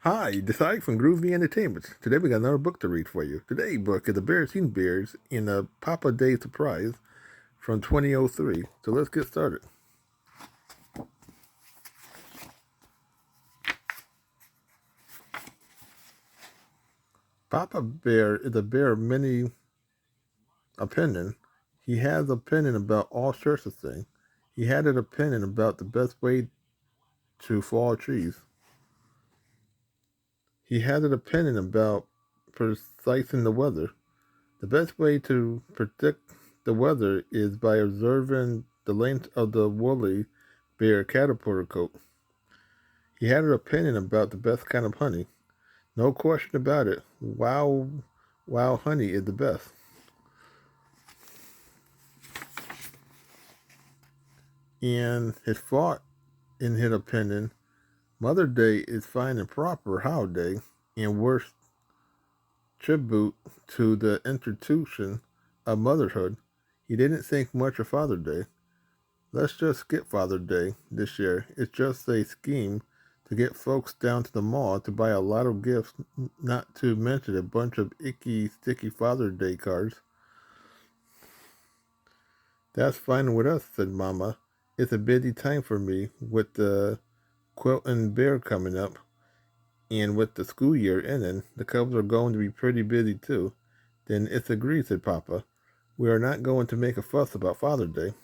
Hi, Desai from Groovy Entertainment. Today we got another book to read for you. Today's book is The Berenstain Bears in a Papa Day Surprise from 2003. So let's get started. Papa Bear is a bear of many opinions. He has opinion about all sorts of things. He had an opinion about the best way to fall trees. He had an opinion about precising the weather. The best way to predict the weather is by observing the length of the woolly bear caterpillar coat. He had an opinion about the best kind of honey. No question about it. Wow, honey is the best. And his thought, in his opinion, Mother Day is fine and proper holiday and worth tribute to the institution of motherhood. He didn't think much of Father Day. Let's just skip Father Day this year. It's just a scheme to get folks down to the mall to buy a lot of gifts, not to mention a bunch of icky, sticky Father Day cards. That's fine with us, said Mama. It's a busy time for me with the quilting bear coming up, and with the school year ending, the Cubs are going to be pretty busy too. Then it's agreed, said Papa. We are not going to make a fuss about Father Day.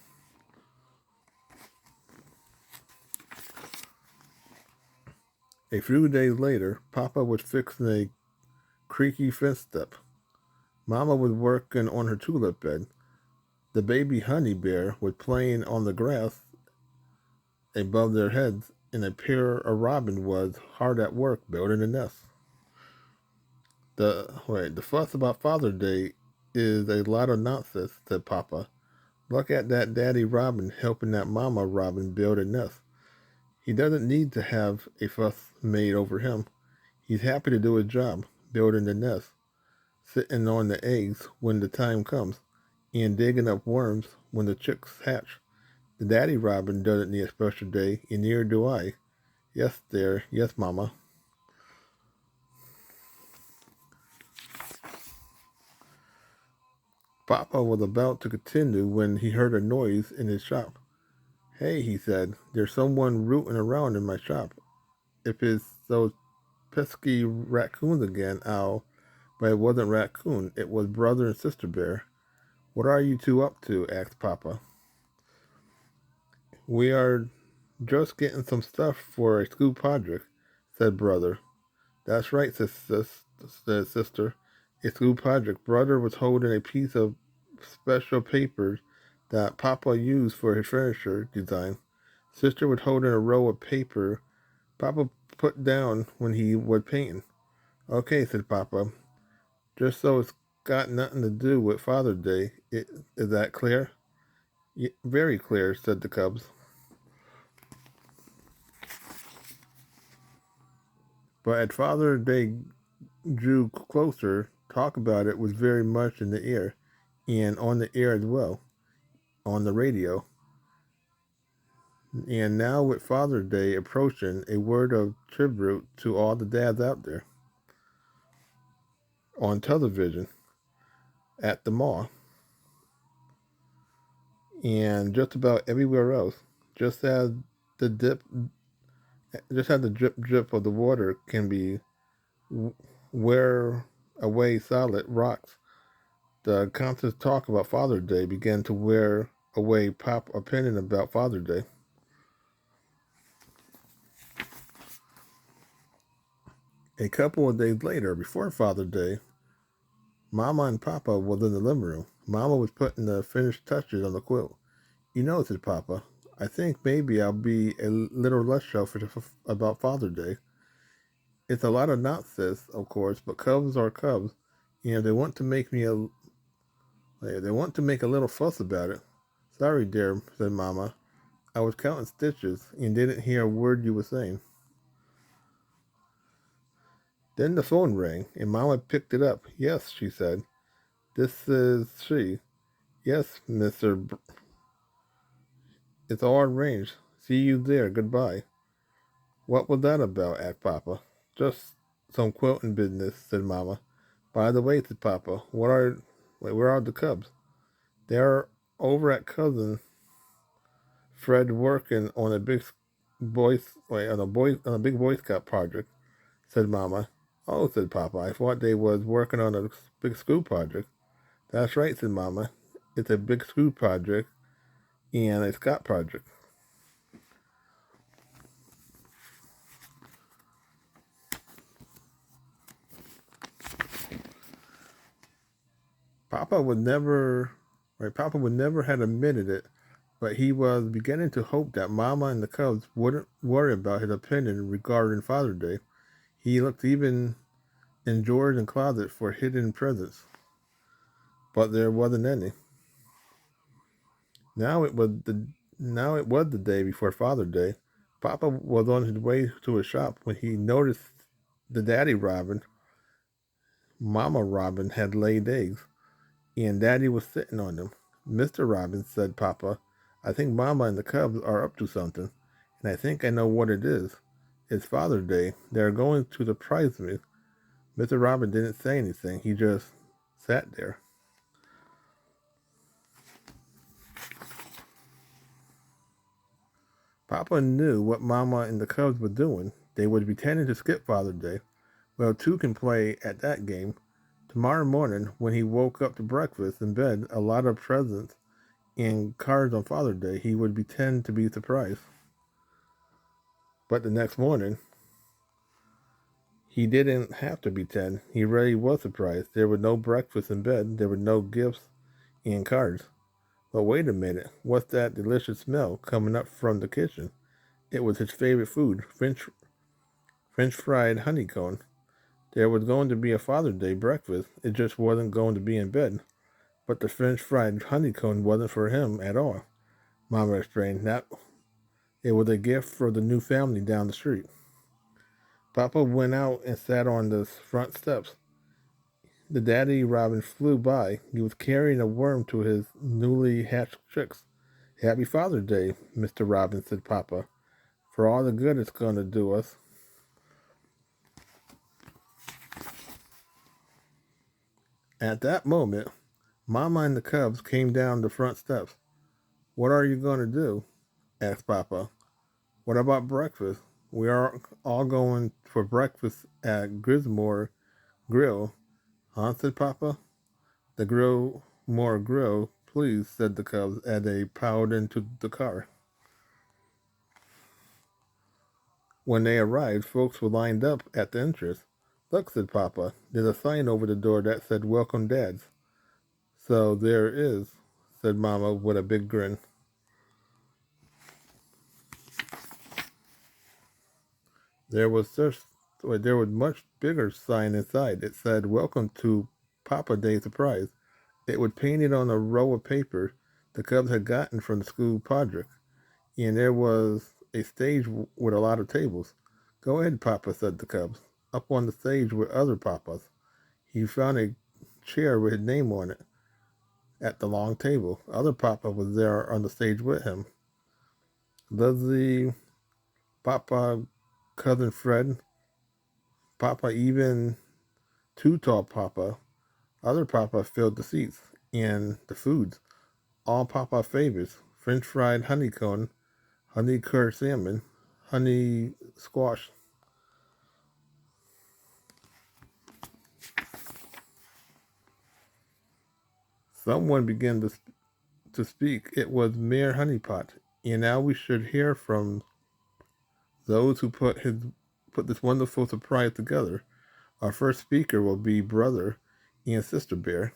A few days later, Papa was fixing a creaky fence step. Mama was working on her tulip bed. The baby honey bear was playing on the grass above their heads, and a pair of robins was hard at work building a nest. The fuss about Father's Day is a lot of nonsense, said Papa. Look at that daddy robin helping that mama robin build a nest. He doesn't need to have a fuss made over him. He's happy to do his job, building the nest, sitting on the eggs when the time comes, and digging up worms when the chicks hatch. The daddy robin doesn't need a special day, and neither do I. Yes, dear. Yes, Mama. Papa was about to continue when he heard a noise in his shop. Hey, he said, there's someone rooting around in my shop. If it's those pesky raccoons again, I'll. But it wasn't raccoon, it was brother and sister bear. What are you two up to? Asked Papa. We are just getting some stuff for a school project, said brother. That's right, said sister. A school project. Brother was holding a piece of special papers that Papa used for his furniture design. Sister was holding a roll of paper Papa put down when he was painting. Okay, said Papa. Just so it's got nothing to do with Father's Day. Is that clear? Very clear, said the Cubs. But as Father's Day drew closer, talk about it was very much in the air, and on the air as well, on the radio. And now with Father's Day approaching, a word of tribute to all the dads out there. On television, at the mall, and just about everywhere else, just as the dip, just as the drip drip of the water can be wear away solid rocks, the constant talk about Father's Day began to wear away pop opinion about Father's Day. A couple of days later, before Father's Day, Mama and Papa was in the living room. Mama was putting the finished touches on the quilt. You know, said Papa, I think maybe I'll be a little less selfish about Father's Day. It's a lot of nonsense, of course, but cubs are cubs, and they want to make a little fuss about it. Sorry, dear, said Mama. I was counting stitches and didn't hear a word you were saying. Then the phone rang, and Mama picked it up. Yes, she said. This is she. Yes, Mr. It's all arranged. See you there. Goodbye. What was that about? Asked Papa. Just some quilting business, said Mama. By the way, said Papa, where are the cubs? They're over at cousin Fred working on a big on a big Boy Scout project, said Mama. Oh, said Papa, I thought they was working on a big school project. That's right, said Mama. It's a big school project and a Scout project. Papa would never, Papa would never have admitted it, but he was beginning to hope that Mama and the Cubs wouldn't worry about his opinion regarding Father's Day. He looked even in drawers and closets for hidden presents, but there wasn't any. Now it was the Now it was the day before Father's Day. Papa was on his way to his shop when he noticed the daddy robin, Mama Robin, had laid eggs, and Daddy was sitting on them. Mr. Robin, said Papa, I think Mama and the cubs are up to something, and I think I know what it is. It's Father's Day. They're going to surprise me. Mr. Robin didn't say anything. He just sat there. Papa knew what Mama and the cubs were doing. They were pretending to skip Father's Day. Well, two can play at that game. Tomorrow morning, when he woke up to breakfast in bed, a lot of presents and cards on Father's Day, he would pretend to be surprised. But the next morning, he didn't have to pretend. He really was surprised. There was no breakfast in bed. There were no gifts and cards. But wait a minute. What's that delicious smell coming up from the kitchen? It was his favorite food, French fried honeycomb. There was going to be a Father's Day breakfast. It just wasn't going to be in bed. But the French fried honeycomb wasn't for him at all. Mama explained that it was a gift for the new family down the street. Papa went out and sat on the front steps. The daddy robin flew by. He was carrying a worm to his newly hatched chicks. Happy Father's Day, Mr. Robin, said Papa, for all the good it's going to do us. At that moment, Mama and the cubs came down the front steps. What are you going to do? Asked Papa. What about breakfast? We are all going for breakfast at Grismore Grill, huh? Said Papa. The Grillmore Grill, please, said the cubs as they piled into the car. When they arrived, folks were lined up at the entrance. Look, said Papa, there's a sign over the door that said Welcome Dads. So there is, said Mama with a big grin. There was just there was much bigger sign inside. It said Welcome to Papa Day Surprise. It was painted on a roll of paper the cubs had gotten from the school project. And there was a stage with a lot of tables. Go ahead, Papa, said the cubs. Up on the stage were other Papas. He found a chair with his name on it at the long table. Other Papa was there on the stage with him. Leslie, Papa, cousin Fred, Papa, even Too Tall Papa. Other Papa filled the seats and the foods. All Papa favorites: French fried honeycomb, honey curd salmon, honey squash. Someone began to speak. It was Mayor Honeypot, and now we should hear from those who put this wonderful surprise together. Our first speaker will be Brother and Sister Bear.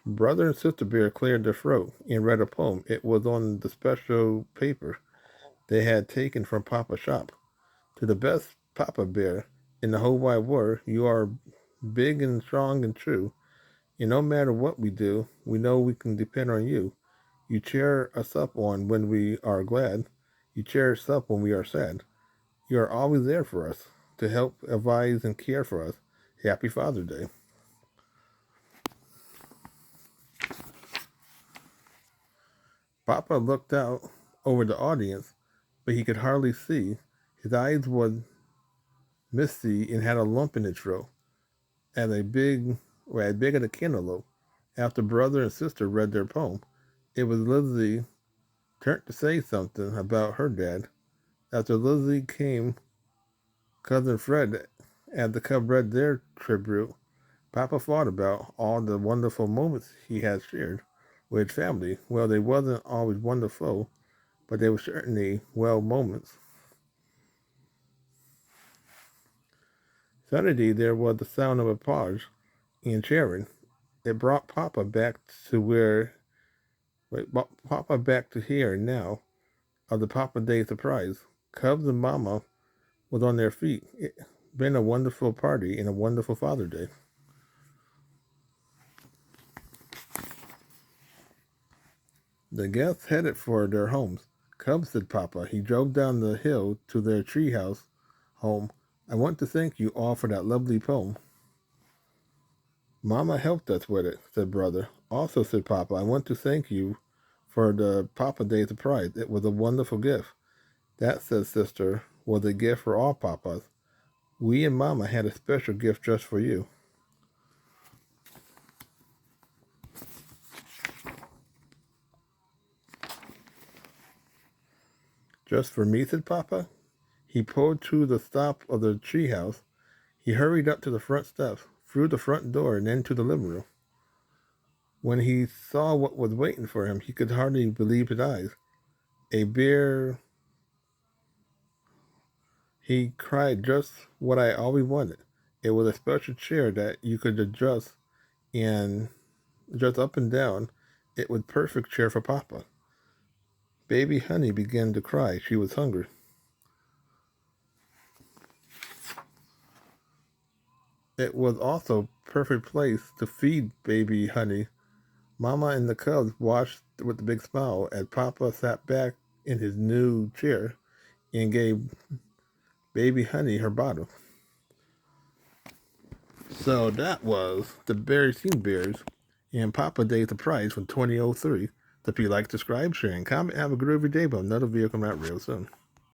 Brother and Sister Bear cleared their throat and read a poem. It was on the special paper they had taken from Papa's shop. To the best Papa Bear in the whole wide world, you are big and strong and true. And no matter what we do, we know we can depend on you. You cheer us up on when we are glad. You cheer us up when we are sad. You are always there for us, to help, advise, and care for us. Happy Father's Day. Papa looked out over the audience, but he could hardly see. His eyes misty, and had a lump in its throat, as big as a cantaloupe. After brother and sister read their poem, it was Lizzie turn to say something about her dad. After Lizzie came cousin Fred, and the cub read their tribute. Papa thought about all the wonderful moments he had shared with his family. Well, they wasn't always wonderful, but they were certainly well moments. Suddenly there was the sound of a pause in cheering. It brought Papa back to here now of the Papa Day surprise. Cubs and Mama was on their feet. It been a wonderful party and a wonderful Father's Day. The guests headed for their homes. Cubs, said Papa. He drove down the hill to their treehouse home. I want to thank you all for that lovely poem. Mama helped us with it, said Brother. Also, said Papa, I want to thank you for the Papa Day surprise. It was a wonderful gift. That, said Sister, was a gift for all Papas. We and Mama had a special gift just for you. Just for me, said Papa. He pulled to the stop of the treehouse. He hurried up to the front steps, through the front door, and into the living room. When he saw what was waiting for him, he could hardly believe his eyes. A bear, he cried, just what I always wanted. It was a special chair that you could adjust up and down. It was perfect chair for Papa. Baby Honey began to cry. She was hungry. It was also perfect place to feed Baby Honey. Mama and the cubs watched with a big smile as Papa sat back in his new chair and gave Baby Honey her bottle. So that was the Berenstain Bears and Papa Day Surprise from 2003. So if you like, subscribe, share, and comment, have a groovy day, but another video coming out real soon.